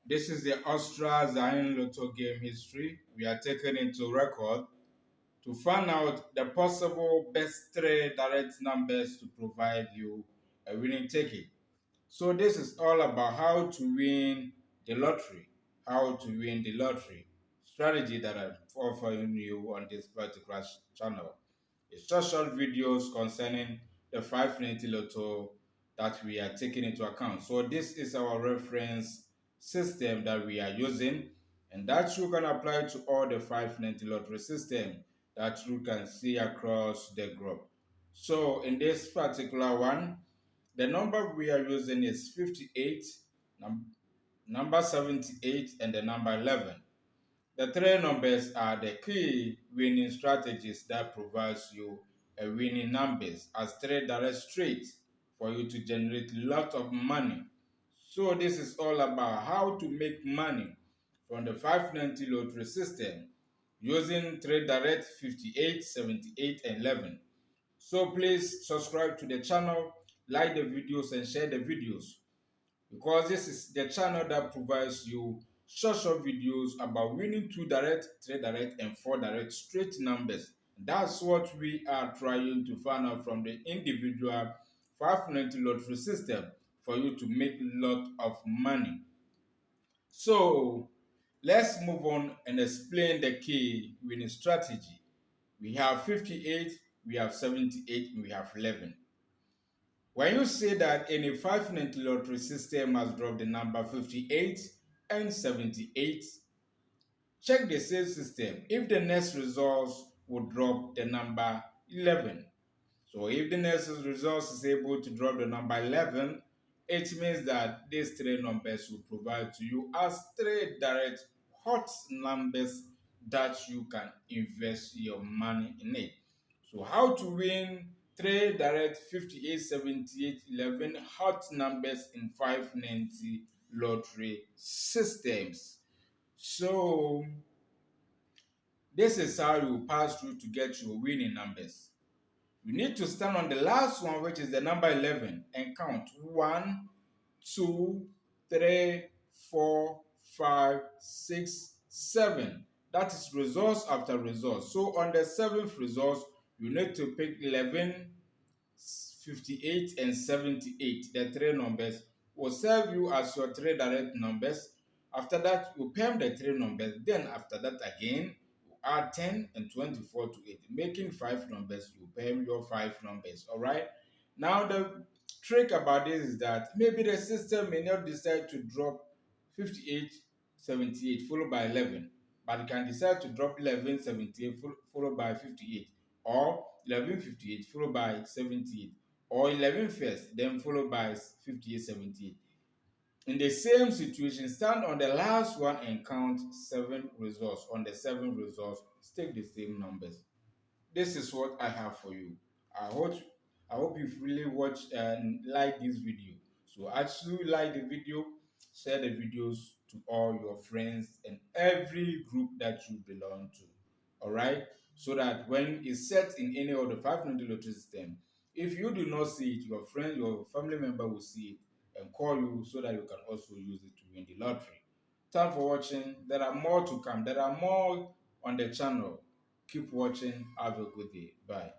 This is the Austria Zahlen Lotto game history. We are taking into record to find out the possible best three direct numbers to provide you a winning ticket. So this is all about how to win the lottery, strategy that I'm offering you on this particular channel. It's just short videos concerning the 590 Lotto that we are taking into account. So this is our reference system that we are using, and that you can apply to all the 590 lottery system that you can see across the group. So in this particular one, the number we are using is 58, number 78, and the number 11. The three numbers are the key winning strategies that provides you a winning numbers as three direct straight for you to generate a lot of money. So this is all about how to make money from the 590 lottery system using three direct 58, 78, and 11. So please subscribe to the channel, like the videos, and share the videos, because this is the channel that provides you short videos about winning 2 direct, 3 direct, and 4 direct straight numbers. That's what we are trying to find out from the individual 590 lottery system for you to make a lot of money. So let's move on and explain the key winning strategy. We have 58, we have 78, and we have 11. When you say that any 590 lottery system has dropped the number 58 and 78, check the same system if the next results will drop the number 11. So if the next result is able to drop the number 11, it means that these three numbers will provide to you as three direct hot numbers that you can invest your money in it. So how to win three direct 58, 78, 11 hot numbers in 590 lottery systems. So this is how you pass through to get your winning numbers. You need to stand on the last one, which is the number 11, and count 1, 2, 3, 4, 5, 6, 7. That is results after results. So on the seventh result, you need to pick 11, 58, and 78. The three numbers will serve you as your three direct numbers. After that, you pay the three numbers. Then after that again, add 10 and 24 to it, making 5 numbers. You pay your 5 numbers. All right. Now the trick about this is that maybe the system may not decide to drop 58, 78 followed by 11, but it can decide to drop 11, 78 followed by 58, or 11, 58 followed by 78, or 11 first, then followed by 58, 78. In the same situation, stand on the last one and count 7 results. On the 7 results, take the same numbers. This is what I have for you. I hope you've really watched and liked this video. So as you like the video, share the videos to all your friends and every group that you belong to. All right, so that when it's set in any of the 500 lottery system, if you do not see it, your friend, your family member will see it and call you so that you can also use it to win the lottery. Thanks for watching. There are more to come. There are more on the channel. Keep watching. Have a good day. Bye.